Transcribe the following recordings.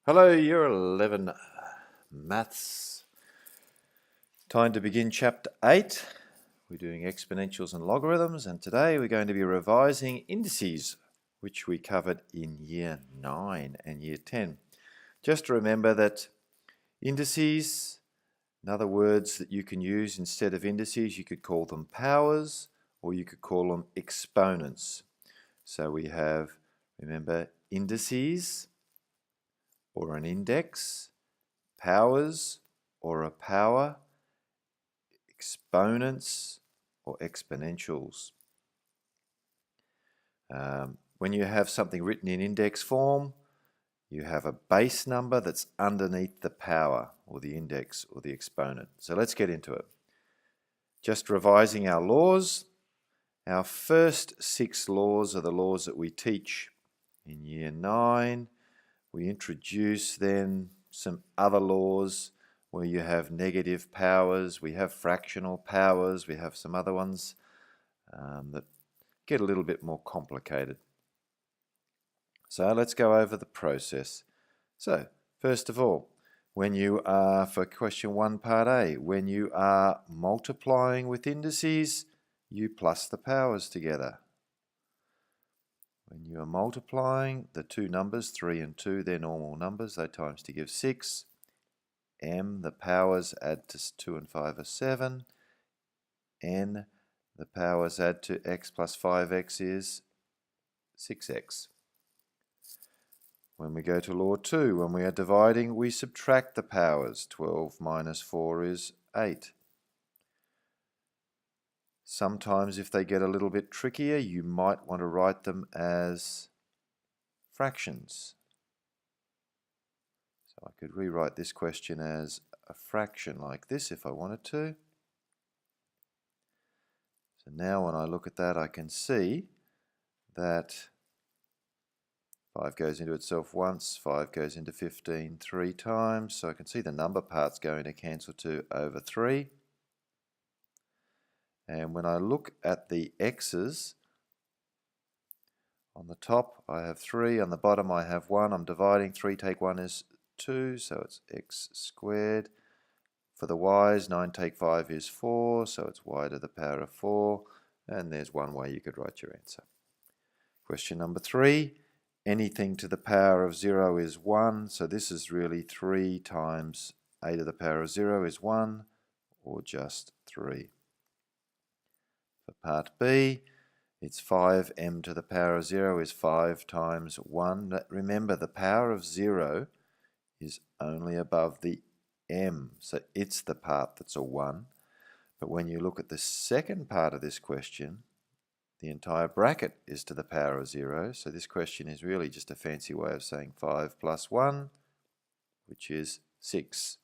Hello, year 11 maths. Time to begin chapter 8. We're doing exponentials and logarithms, and today we're going to be revising indices, which we covered in year 9 and year 10. Just remember that indices, in other words that you can use instead of indices, you could call them powers or you could call them exponents. So we have, remember, indices or an index, powers or a power, exponents or exponentials. When you have something written in index form, you have a base number that's underneath the power or the index or the exponent. So let's get into it. Just revising our laws. Our first 6 laws are the laws that we teach in year 9. We introduce then some other laws where you have negative powers, we have fractional powers, we have some other ones that get a little bit more complicated. So let's go over the process. So first of all, when you are, for question 1 part A, when you are multiplying with indices, you plus the powers together. When you are multiplying the two numbers, 3 and 2, they're normal numbers, they times to give 6. M, the powers add to 2 and 5 are 7. N, the powers add to x plus 5x is 6x. When we go to law 2, when we are dividing, we subtract the powers. 12 minus 4 is 8. Sometimes if they get a little bit trickier, you might want to write them as fractions. So I could rewrite this question as a fraction like this if I wanted to. So now when I look at that, I can see that 5 goes into itself once, 5 goes into 15 3 times, so I can see the number part's going to cancel to over 3. And when I look at the x's, on the top I have 3, on the bottom I have 1, I'm dividing, 3 take 1 is 2, so it's x squared. For the y's, 9 take 5 is 4, so it's y to the power of 4, and there's one way you could write your answer. Question number 3. Anything to the power of 0 is 1, so this is really 3 times a to the power of 0 is 1, or just 3. For part B, it's 5m to the power of 0 is 5 times 1. Remember, the power of 0 is only above the m, so it's the part that's a 1. But when you look at the second part of this question, the entire bracket is to the power of 0, so this question is really just a fancy way of saying 5 plus 1, which is 6.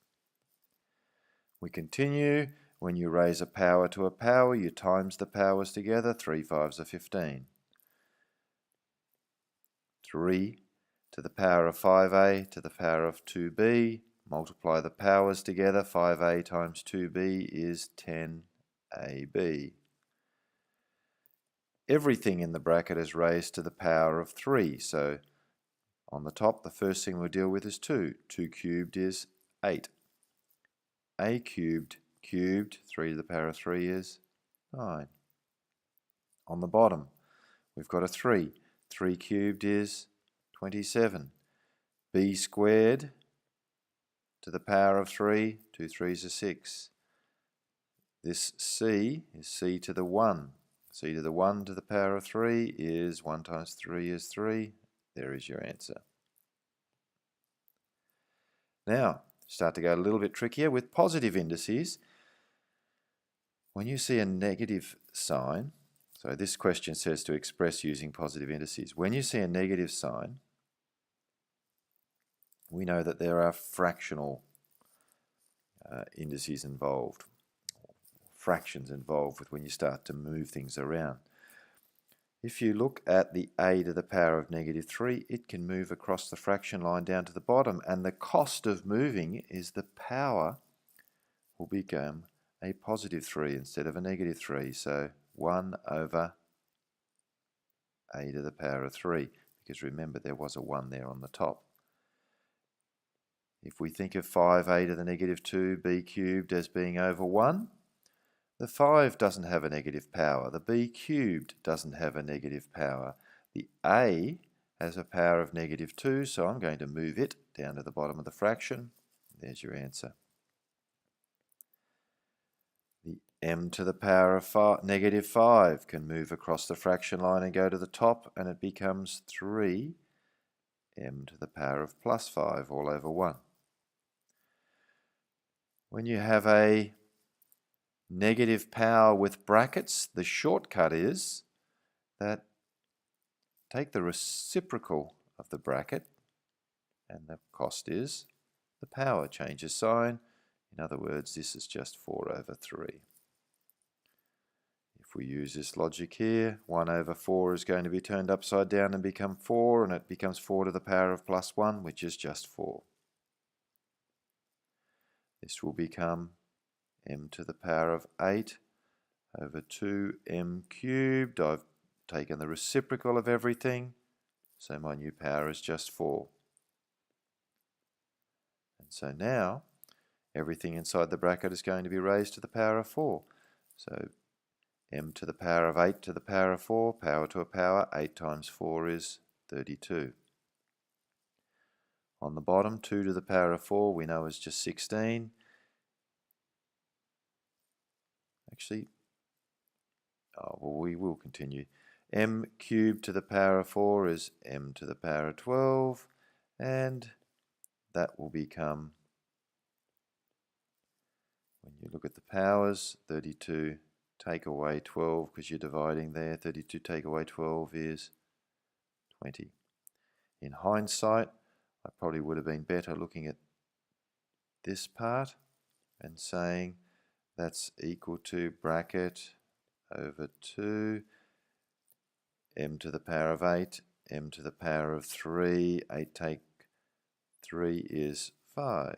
We continue. When you raise a power to a power, you times the powers together. 3 5s are 15. 3 to the power of 5a to the power of 2b. Multiply the powers together. 5a times 2b is 10ab. Everything in the bracket is raised to the power of 3. So on the top, the first thing we'll deal with is 2. 2 cubed is 8. A cubed cubed, 3 to the power of 3 is 9. On the bottom, we've got a 3. 3 cubed is 27. B squared to the power of 3, 2 3s are 6. This C is C to the 1. C to the 1 to the power of 3 is 1 times 3 is 3. There is your answer. Now, start to go a little bit trickier with positive indices. When you see a negative sign, so this question says to express using positive indices. When you see a negative sign, we know that there are fractional indices involved, fractions involved with when you start to move things around. If you look at the a to the power of negative 3, it can move across the fraction line down to the bottom, and the cost of moving is the power will become a positive 3 instead of a negative 3. So 1 over a to the power of 3, because remember there was a 1 there on the top. If we think of 5a to the negative 2b cubed as being over 1, the 5 doesn't have a negative power. The b cubed doesn't have a negative power. The a has a power of negative 2, so I'm going to move it down to the bottom of the fraction. There's your answer. The m to the power of negative 5 can move across the fraction line and go to the top, and it becomes 3 m to the power of plus 5 all over 1. When you have a negative power with brackets, the shortcut is that take the reciprocal of the bracket, and the cost is the power changes sign. In other words, this is just 4 over 3. If we use this logic here, 1 over 4 is going to be turned upside down and become 4, and it becomes 4 to the power of plus 1, which is just 4. This will become m to the power of 8 over 2m cubed. I've taken the reciprocal of everything, so my new power is just 4. And so now, everything inside the bracket is going to be raised to the power of 4. So m to the power of 8 to the power of 4, power to a power, 8 times 4 is 32. On the bottom, 2 to the power of 4 we know is just 16. Actually, we will continue. M cubed to the power of 4 is m to the power of 12, and that will become, when you look at the powers, 32 take away 12, because you're dividing there, 32 take away 12 is 20. In hindsight, I probably would have been better looking at this part and saying that's equal to bracket over 2, m to the power of 8, m to the power of 3, 8 take 3 is 5.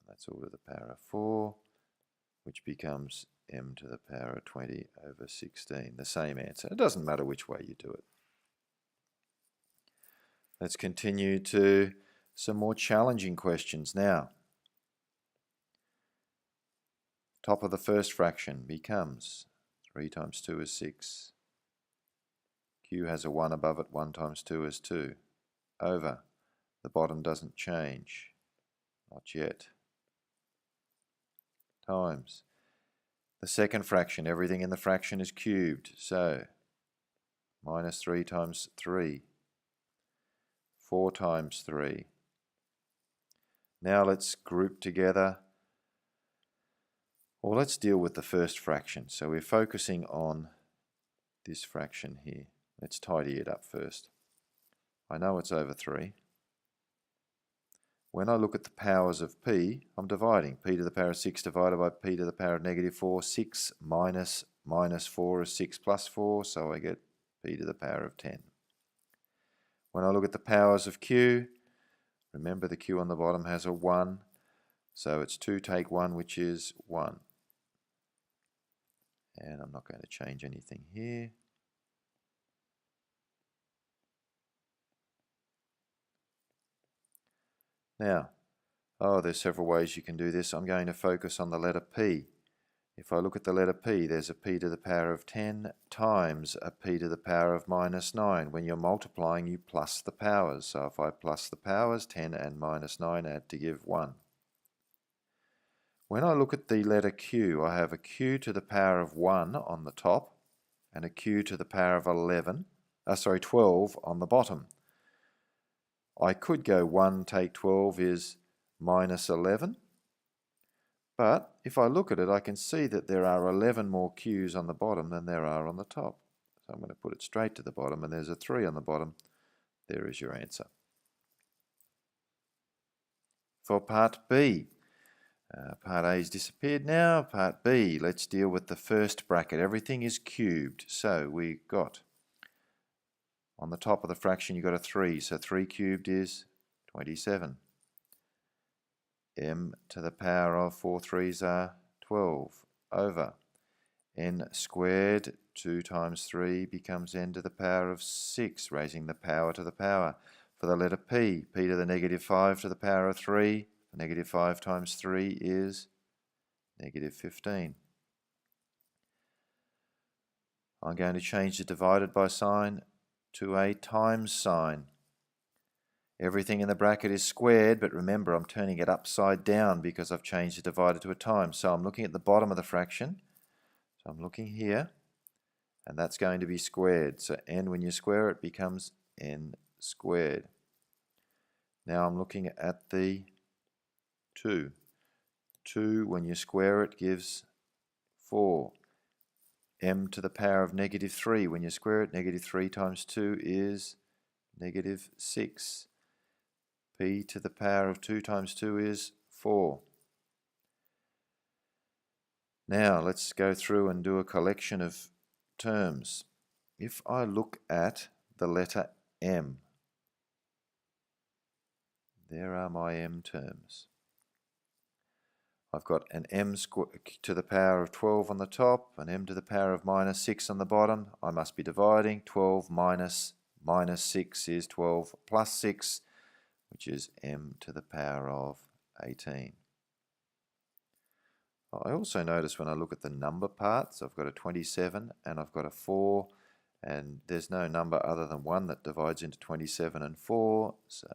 That's all to the power of 4, which becomes m to the power of 20 over 16. The same answer. It doesn't matter which way you do it. Let's continue to some more challenging questions now. Top of the first fraction becomes 3 times 2 is 6. Q has a 1 above it, 1 times 2 is 2. Over. The bottom doesn't change. Not yet. Times. The second fraction, everything in the fraction is cubed, so minus 3 times 3. 4 times 3. Now let's group together. Well, let's deal with the first fraction. So we're focusing on this fraction here. Let's tidy it up first. I know it's over 3. When I look at the powers of p, I'm dividing. P to the power of 6 divided by p to the power of negative 4. 6 minus 4 is 6 plus 4, so I get p to the power of 10. When I look at the powers of q, remember the q on the bottom has a 1, so it's 2 take 1, which is 1. And I'm not going to change anything here. Now, there's several ways you can do this. I'm going to focus on the letter P. If I look at the letter P, there's a P to the power of 10 times a P to the power of minus 9. When you're multiplying, you plus the powers. So if I plus the powers, 10 and minus 9 add to give 1. When I look at the letter Q, I have a Q to the power of 1 on the top and a Q to the power of 12 on the bottom. I could go 1 take 12 is minus 11, but if I look at it, I can see that there are 11 more Q's on the bottom than there are on the top. So I'm going to put it straight to the bottom, and there's a 3 on the bottom. There is your answer. For part B, part A has disappeared now. Part B, let's deal with the first bracket. Everything is cubed, so we got on the top of the fraction you got a 3, so 3 cubed is 27. M to the power of 4 3s are 12 over n squared. 2 times 3 becomes n to the power of 6, raising the power to the power. for the letter P. P to the negative 5 to the power of 3. Negative 5 times 3 is negative 15. I'm going to change the divided by sign to a times sign. Everything in the bracket is squared, but remember I'm turning it upside down because I've changed the divided to a times. So I'm looking at the bottom of the fraction. So I'm looking here, and that's going to be squared. So n, when you square it, becomes n squared. Now I'm looking at the 2. 2, when you square it, gives 4. M to the power of negative 3. When you square it, negative 3 times 2 is negative 6. P to the power of 2 times 2 is 4. Now let's go through and do a collection of terms. If I look at the letter M, there are my M terms. I've got an m to the power of 12 on the top, an m to the power of minus 6 on the bottom. I must be dividing. 12 minus 6 is 12 plus 6, which is m to the power of 18. I also notice when I look at the number parts, I've got a 27 and I've got a 4, and there's no number other than 1 that divides into 27 and 4, so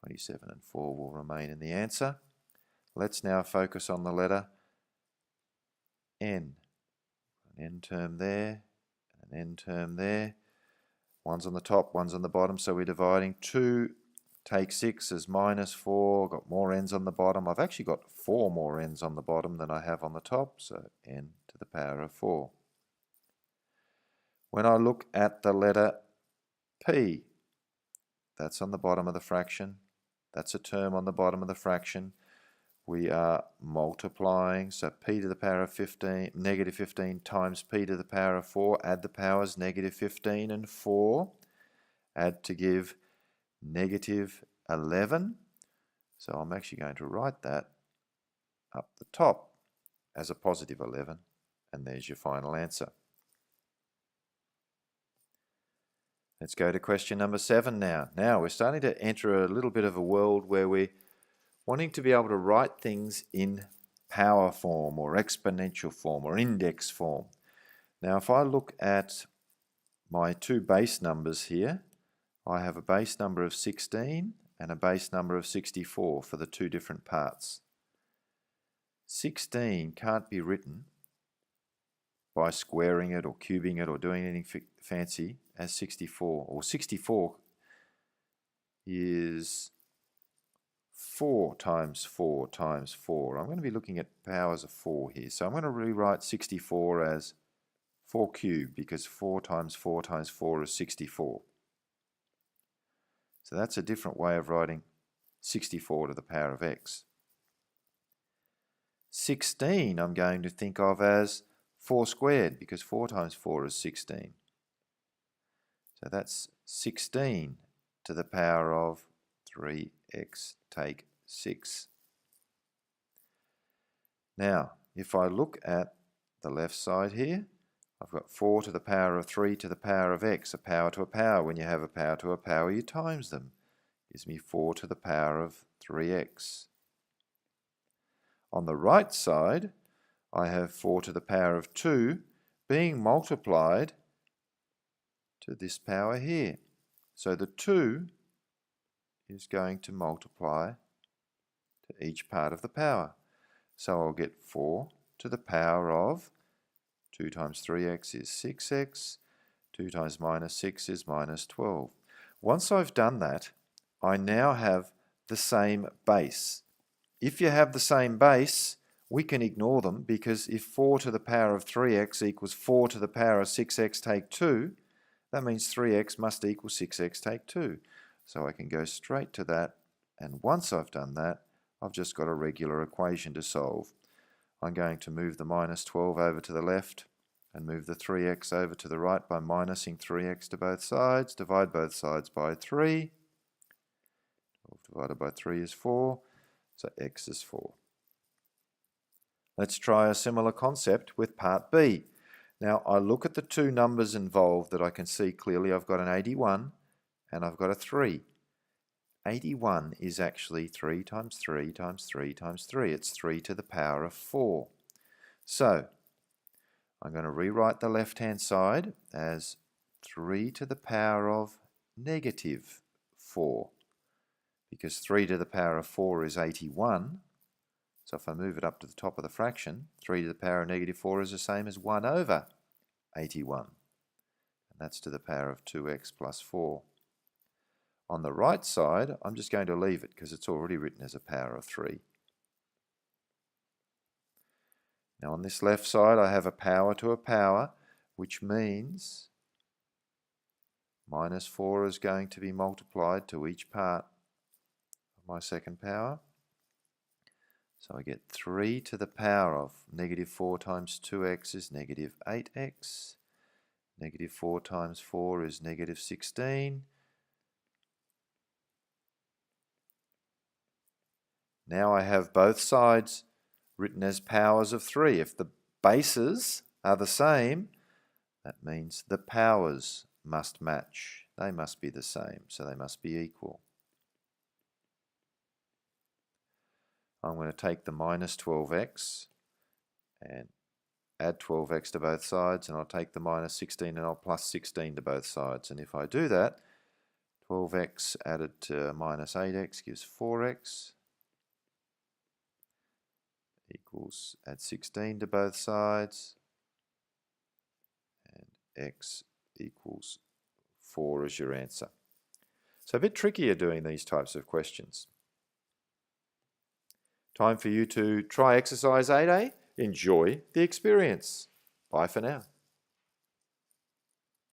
27 and 4 will remain in the answer. Let's now focus on the letter N. An N term there, an N term there. One's on the top, one's on the bottom, so we're dividing. 2 take 6 as minus 4. Got more n's on the bottom. I've actually got 4 more n's on the bottom than I have on the top, so n to the power of 4. When I look at the letter P, that's on the bottom of the fraction. That's a term on the bottom of the fraction. We are multiplying, so p to the power of 15, negative 15 times p to the power of 4. Add the powers, negative 15 and 4. Add to give negative 11. So I'm actually going to write that up the top as a positive 11, and there's your final answer. Let's go to question number 7 now. Now we're starting to enter a little bit of a world where we're wanting to be able to write things in power form or exponential form or index form. Now if I look at my two base numbers here, I have a base number of 16 and a base number of 64 for the two different parts. 16 can't be written by squaring it or cubing it or doing anything fancy as 64, or 64 is 4 times 4 times 4. I'm going to be looking at powers of 4 here, so I'm going to rewrite 64 as 4 cubed because 4 times 4 times 4 is 64. So that's a different way of writing 64 to the power of x. 16 I'm going to think of as 4 squared because 4 times 4 is 16. So that's 16 to the power of 3x take 6. Now, if I look at the left side here, I've got 4 to the power of 3 to the power of x, a power to a power. When you have a power to a power, you times them. Gives me 4 to the power of 3x. On the right side, I have 4 to the power of 2 being multiplied to this power here. So the 2 is going to multiply to each part of the power. So I'll get 4 to the power of 2 times 3x is 6x, 2 times minus 6 is minus 12. Once I've done that, I now have the same base. If you have the same base, we can ignore them because if 4 to the power of 3x equals 4 to the power of 6x take 2, that means 3x must equal 6x take 2. So I can go straight to that, and once I've done that, I've just got a regular equation to solve. I'm going to move the minus 12 over to the left and move the 3x over to the right by minusing 3x to both sides. Divide both sides by 3. 12 divided by 3 is 4, so x is 4. Let's try a similar concept with part B. Now I look at the two numbers involved that I can see clearly. I've got an 81 and I've got a 3. 81 is actually 3 times 3 times 3 times 3. It's 3 to the power of 4. So I'm going to rewrite the left-hand side as 3 to the power of negative 4. Because 3 to the power of 4 is 81. So if I move it up to the top of the fraction, 3 to the power of negative 4 is the same as 1 over 81. And that's to the power of 2x plus 4. On the right side, I'm just going to leave it because it's already written as a power of 3. Now on this left side, I have a power to a power, which means minus 4 is going to be multiplied to each part of my second power. So I get 3 to the power of negative 4 times 2x is negative 8x. Negative 4 times 4 is negative 16. Now I have both sides written as powers of 3. If the bases are the same, that means the powers must match. They must be the same, so they must be equal. I'm going to take the minus 12x and add 12x to both sides, and I'll take the minus 16 and I'll plus 16 to both sides. And if I do that, 12x added to minus 8x gives 4x. Equals, add 16 to both sides, and x equals 4 is your answer. So a bit trickier doing these types of questions. Time for you to try exercise 8A. Enjoy the experience. Bye for now.